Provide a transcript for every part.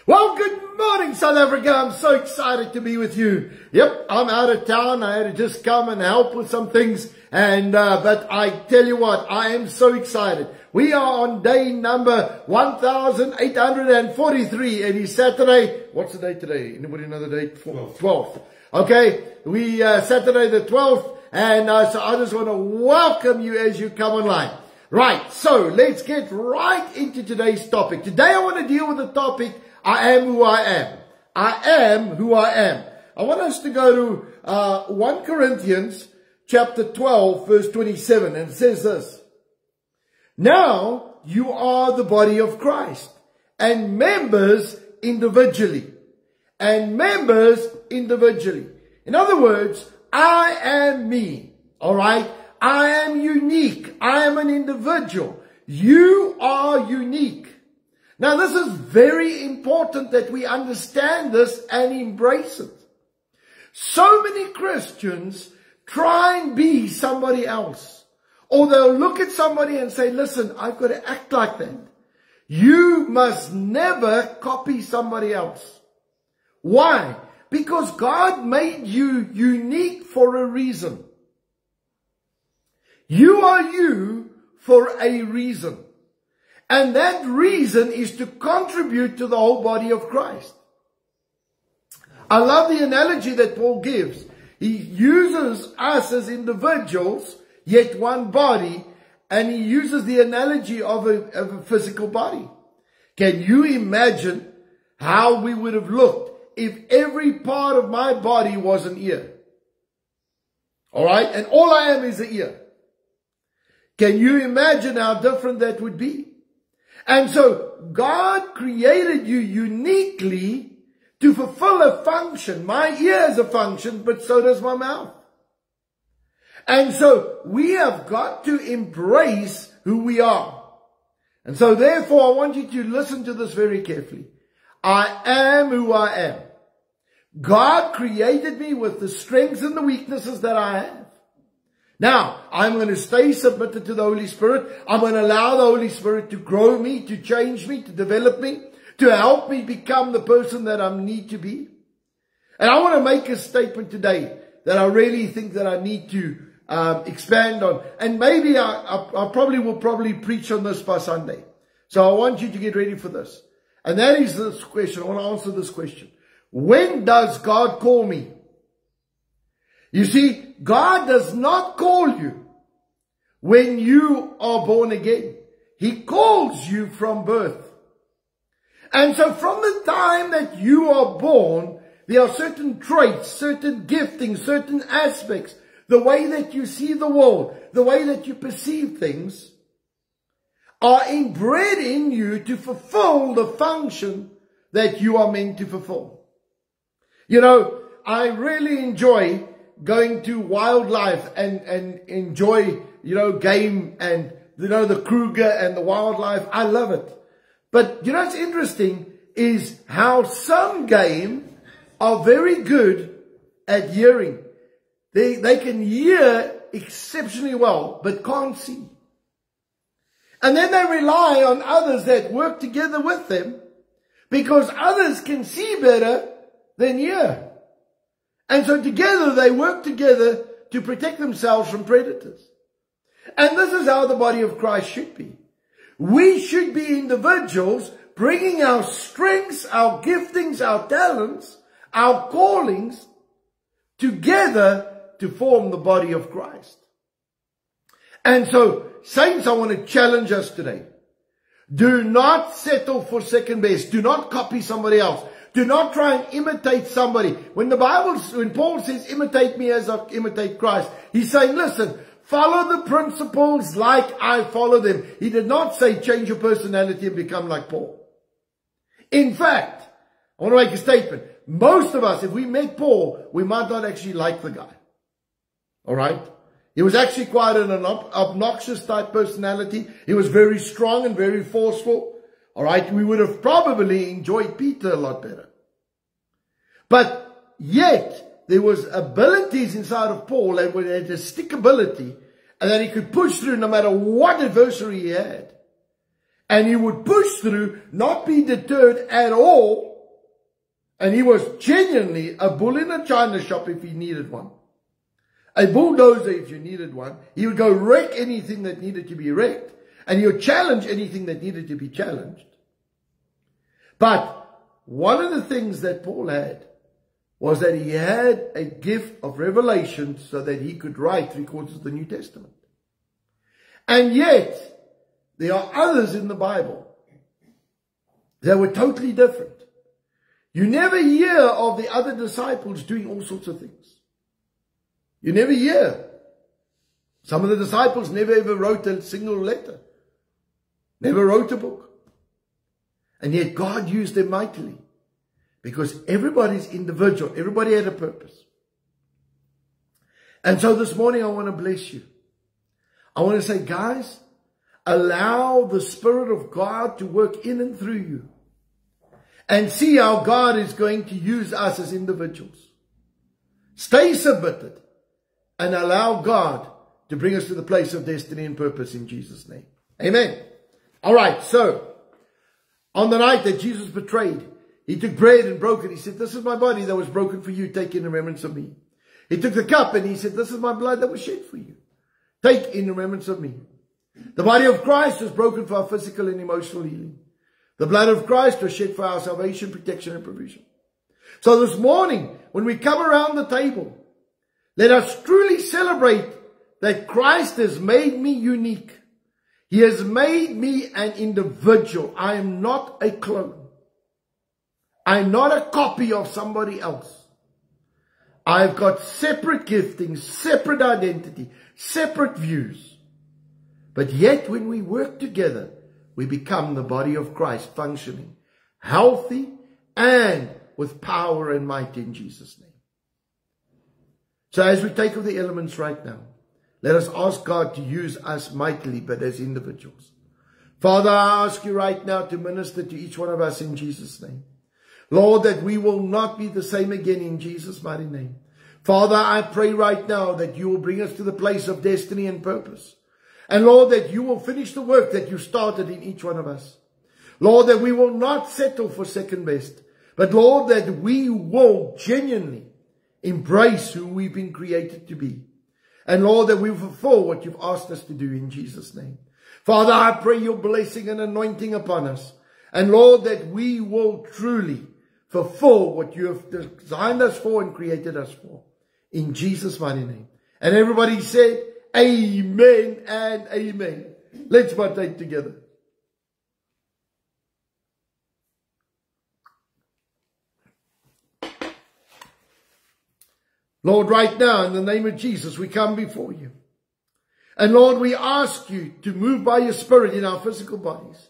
Well, good morning, South Africa. I'm so excited to be with you. Yep, I'm out of town. I had to just come and help with some things. But I tell you what, I am so excited. We are on day number 1843. It is Saturday. What's the date today? Anybody know the date? 12th. Okay, Saturday the 12th. And so I just want to welcome you as you come online. Right, so let's get right into today's topic. Today I want to deal with the topic, I am who I am. I am who I am. I want us to go to 1 Corinthians chapter 12, verse 27, and it says this. Now you are the body of Christ, and members individually. And members individually. In other words, I am me, all right? I am unique. I am an individual. You are unique. Now, this is very important that we understand this and embrace it. So many Christians try and be somebody else. Or they'll look at somebody and say, listen, I've got to act like that. You must never copy somebody else. Why? Because God made you unique for a reason. You are you for a reason. And that reason is to contribute to the whole body of Christ. I love the analogy that Paul gives. He uses us as individuals, yet one body, and he uses the analogy of a physical body. Can you imagine how we would have looked if every part of my body was an ear? All right? And all I am is an ear. Can you imagine how different that would be? And so God created you uniquely to fulfill a function. My ear is a function, but so does my mouth. And so we have got to embrace who we are. And so therefore I want you to listen to this very carefully. I am who I am. God created me with the strengths and the weaknesses that I have. Now, I'm going to stay submitted to the Holy Spirit. I'm going to allow the Holy Spirit to grow me, to change me, to develop me, to help me become the person that I need to be. And I want to make a statement today that I really think that I need to expand on. And maybe I probably will preach on this by Sunday. So I want you to get ready for this. And that is this question. I want to answer this question. When does God call me? You see, God does not call you when you are born again. He calls you from birth. And so from the time that you are born, there are certain traits, certain giftings, certain aspects, the way that you see the world, the way that you perceive things, are inbred in you to fulfill the function that you are meant to fulfill. You know, I really enjoy going to wildlife and enjoy, game and, the Kruger and the wildlife. I love it. But, what's interesting is how some game are very good at hearing. They can hear exceptionally well, but can't see. And then they rely on others that work together with them because others can see better than hear. And so together they work together to protect themselves from predators. And this is how the body of Christ should be. We should be individuals bringing our strengths, our giftings, our talents, our callings together to form the body of Christ. And so, saints, I want to challenge us today. Do not settle for second best. Do not copy somebody else. Do not try and imitate somebody. When Paul says, imitate me as I imitate Christ, he's saying, listen, follow the principles like I follow them. He did not say change your personality and become like Paul. In fact, I want to make a statement. Most of us, if we met Paul, we might not actually like the guy. All right? He was actually quite an obnoxious type personality. He was very strong and very forceful. All right, we would have probably enjoyed Peter a lot better. But yet, there was abilities inside of Paul that had a stickability and that he could push through no matter what adversary he had. And he would push through, not be deterred at all, And he was genuinely a bull in a china shop if he needed one. A bulldozer if you needed one. He would go wreck anything that needed to be wrecked. And he would challenge anything that needed to be challenged. But one of the things that Paul had was that he had a gift of revelation so that he could write 3/4 of the New Testament. And yet, there are others in the Bible that were totally different. You never hear of the other disciples doing all sorts of things. You never hear. Some of the disciples never ever wrote a single letter. Never wrote a book. And yet God used them mightily. Because everybody's individual. Everybody had a purpose. And so this morning I want to bless you. I want to say, guys, allow the Spirit of God to work in and through you. And see how God is going to use us as individuals. Stay submitted. And allow God to bring us to the place of destiny and purpose in Jesus' name. Amen. All right, so on the night that Jesus betrayed, he took bread and broke it. He said, this is my body that was broken for you. Take in remembrance of me. He took the cup and he said, this is my blood that was shed for you. Take in remembrance of me. The body of Christ was broken for our physical and emotional healing. The blood of Christ was shed for our salvation, protection, and provision. So this morning, when we come around the table, let us truly celebrate that Christ has made me unique. He has made me an individual. I am not a clone. I'm not a copy of somebody else. I've got separate giftings, separate identity, separate views. But yet when we work together, we become the body of Christ, functioning, healthy, and with power and might in Jesus' name. So as we take of the elements right now, let us ask God to use us mightily, but as individuals. Father, I ask you right now to minister to each one of us in Jesus' name. Lord, that we will not be the same again in Jesus' mighty name. Father, I pray right now that you will bring us to the place of destiny and purpose. And Lord, that you will finish the work that you started in each one of us. Lord, that we will not settle for second best, but Lord, that we will genuinely embrace who we've been created to be. And Lord, that we will fulfill what you've asked us to do in Jesus' name. Father, I pray your blessing and anointing upon us. And Lord, that we will truly fulfill what you have designed us for and created us for. In Jesus' mighty name. And everybody said, amen and amen. Let's partake together. Lord, right now, in the name of Jesus, we come before you. And Lord, we ask you to move by your Spirit in our physical bodies.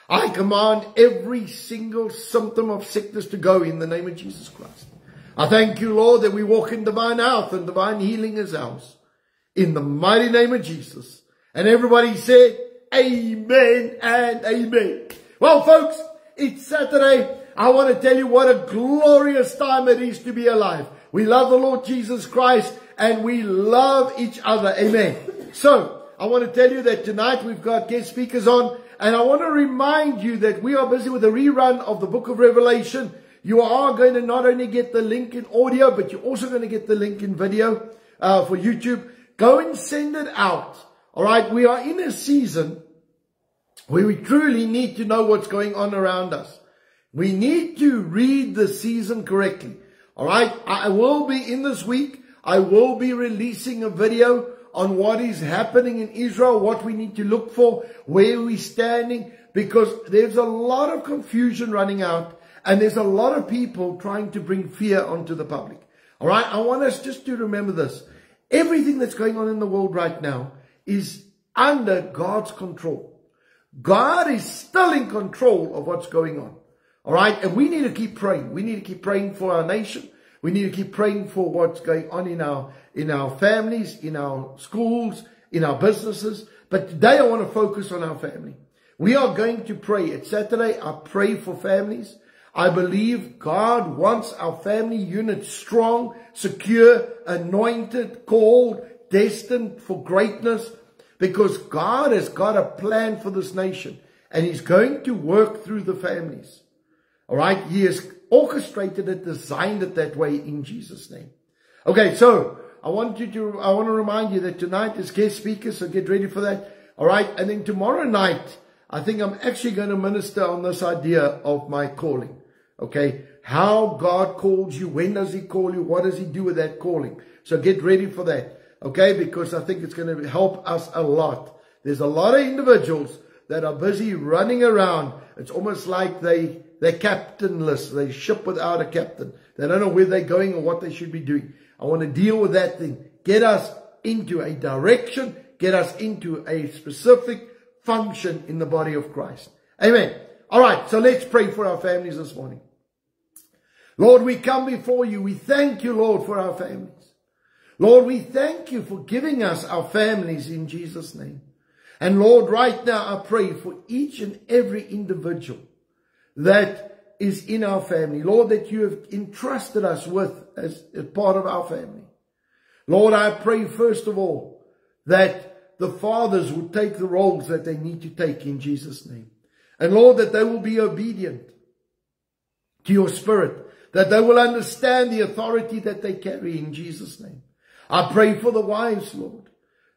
I command every single symptom of sickness to go in the name of Jesus Christ. I thank you, Lord, that we walk in divine health and divine healing is ours. In the mighty name of Jesus. And everybody said, amen and amen. Well, folks, it's Saturday. I want to tell you what a glorious time it is to be alive. We love the Lord Jesus Christ and we love each other. Amen. So, I want to tell you that tonight we've got guest speakers on. And I want to remind you that we are busy with a rerun of the book of Revelation. You are going to not only get the link in audio, but you're also going to get the link in video for YouTube. Go and send it out. All right. We are in a season where we truly need to know what's going on around us. We need to read the season correctly. All right. I will be in this week. I will be releasing a video on what is happening in Israel, what we need to look for, where we're standing, because there's a lot of confusion running out and there's a lot of people trying to bring fear onto the public. All right. I want us just to remember this. Everything that's going on in the world right now is under God's control. God is still in control of what's going on. All right. And we need to keep praying. We need to keep praying for our nation. We need to keep praying for what's going on in our families, in our schools, in our businesses. But today I want to focus on our family. We are going to pray. It's Saturday. I pray for families. I believe God wants our family unit strong, secure, anointed, called, destined for greatness, because God has got a plan for this nation and He's going to work through the families. All right. He has orchestrated it, designed it that way in Jesus' name. Okay. So I want to remind you that tonight is guest speakers. So get ready for that. All right. And then tomorrow night, I think I'm actually going to minister on this idea of my calling. Okay. How God calls you. When does he call you? What does he do with that calling? So get ready for that. Okay. Because I think it's going to help us a lot. There's a lot of individuals that are busy running around. It's almost like they're captainless. They ship without a captain. They don't know where they're going or what they should be doing. I want to deal with that thing. Get us into a direction. Get us into a specific function in the body of Christ. Amen. All right. So let's pray for our families this morning. Lord, we come before you. We thank you, Lord, for our families. Lord, we thank you for giving us our families in Jesus' name. And Lord, right now I pray for each and every individual that is in our family. Lord, that you have entrusted us with as a part of our family. Lord, I pray first of all that the fathers would take the roles that they need to take in Jesus' name. And Lord, that they will be obedient to your spirit. That they will understand the authority that they carry in Jesus' name. I pray for the wives, Lord,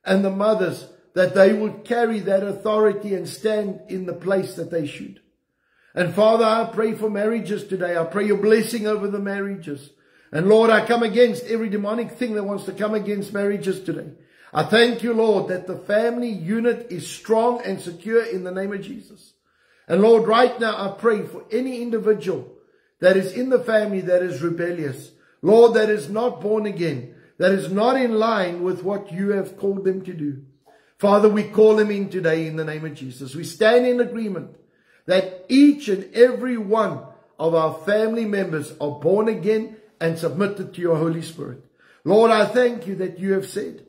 and the mothers, that they would carry that authority and stand in the place that they should. And Father, I pray for marriages today. I pray your blessing over the marriages. And Lord, I come against every demonic thing that wants to come against marriages today. I thank you, Lord, that the family unit is strong and secure in the name of Jesus. And Lord, right now I pray for any individual that is in the family that is rebellious. Lord, that is not born again. That is not in line with what you have called them to do. Father, we call them in today in the name of Jesus. We stand in agreement that each and every one of our family members are born again and submitted to your Holy Spirit. Lord, I thank you that you have said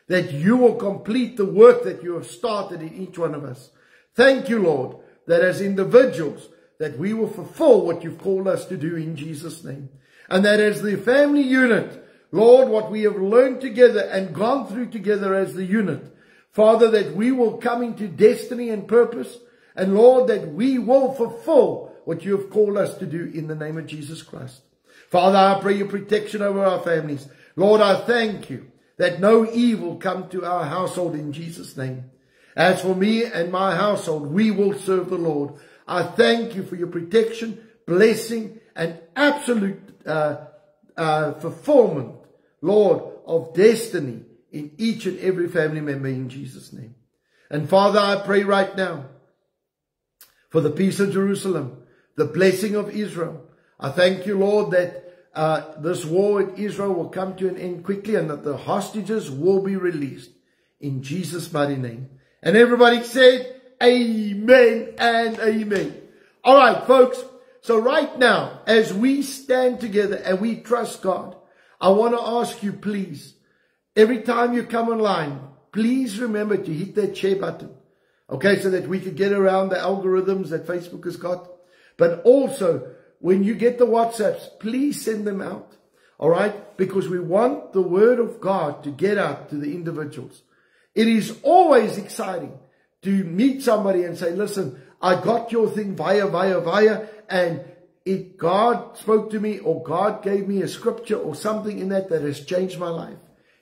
that you will complete the work that you have started in each one of us. Thank you, Lord, that as individuals, that we will fulfill what you've called us to do in Jesus' name. And that as the family unit, Lord, what we have learned together and gone through together as the unit, Father, that we will come into destiny and purpose. And Lord, that we will fulfill what you have called us to do in the name of Jesus Christ. Father, I pray your protection over our families. Lord, I thank you that no evil come to our household in Jesus' name. As for me and my household, we will serve the Lord. I thank you for your protection, blessing, and absolute fulfillment, Lord, of destiny in each and every family member in Jesus' name. And Father, I pray right now for the peace of Jerusalem, the blessing of Israel. I thank you, Lord, that this war in Israel will come to an end quickly and that the hostages will be released in Jesus' mighty name. And everybody said, amen and amen. All right, folks. So right now, as we stand together and we trust God, I want to ask you, please, every time you come online, please remember to hit that share button. Okay, so that we could get around the algorithms that Facebook has got. But also, when you get the WhatsApps, please send them out. All right? Because we want the word of God to get out to the individuals. It is always exciting to meet somebody and say, listen, I got your thing via, and God spoke to me or God gave me a scripture or something in that has changed my life.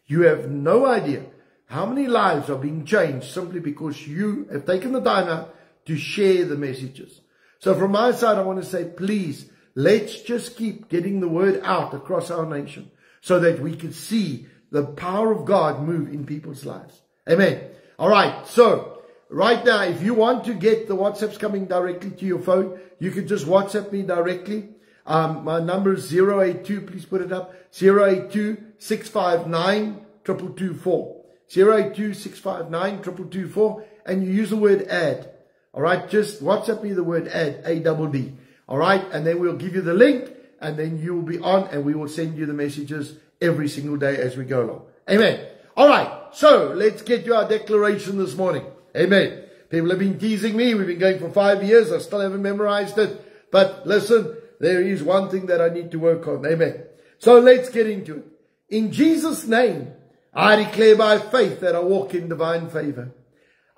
You have no idea how many lives are being changed simply because you have taken the time out to share the messages. So from my side, I want to say, please, let's just keep getting the word out across our nation so that we can see the power of God move in people's lives. Amen. All right. So right now, if you want to get the WhatsApps coming directly to your phone, you can just WhatsApp me directly. My number is 082. Please put it up. 082-659-2224. 082-659-2224. And you use the word add. All right. Just WhatsApp me the word add. ADD. All right. And then we'll give you the link. And then you will be on. And we will send you the messages every single day as we go along. Amen. All right. So let's get to our declaration this morning. Amen. People have been teasing me. We've been going for 5 years. I still haven't memorized it. But listen, there is one thing that I need to work on. Amen. So let's get into it. In Jesus' name, I declare by faith that I walk in divine favor.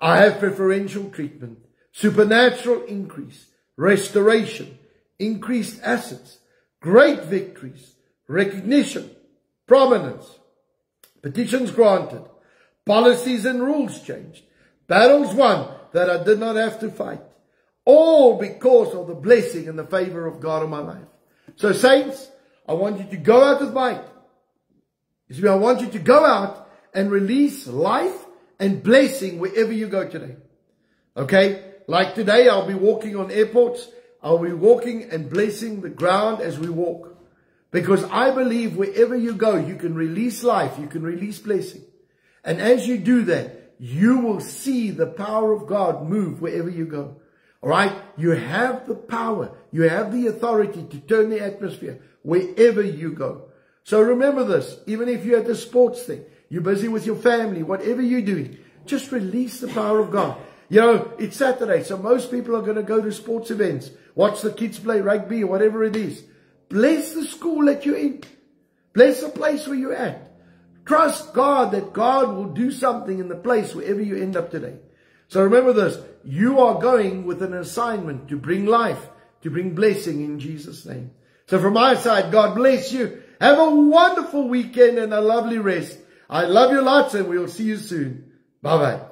I have preferential treatment, supernatural increase, restoration, increased assets, great victories, recognition, prominence, petitions granted, policies and rules changed, battles won that I did not have to fight. All because of the blessing and the favor of God in my life. So saints, I want you to go out with might. You see, I want you to go out and release life and blessing wherever you go today. Okay? Like today, I'll be walking on airports. I'll be walking and blessing the ground as we walk. Because I believe wherever you go, you can release life. You can release blessing. And as you do that, you will see the power of God move wherever you go. All right? You have the power. You have the authority to turn the atmosphere wherever you go. So remember this. Even if you're at the sports thing, you're busy with your family, whatever you're doing, just release the power of God. You know, it's Saturday, so most people are going to go to sports events, watch the kids play rugby or whatever it is. Bless the school that you're in. Bless the place where you're at. Trust God that God will do something in the place wherever you end up today. So remember this, you are going with an assignment to bring life, to bring blessing in Jesus' name. So from my side, God bless you. Have a wonderful weekend and a lovely rest. I love you lots and we'll see you soon. Bye-bye.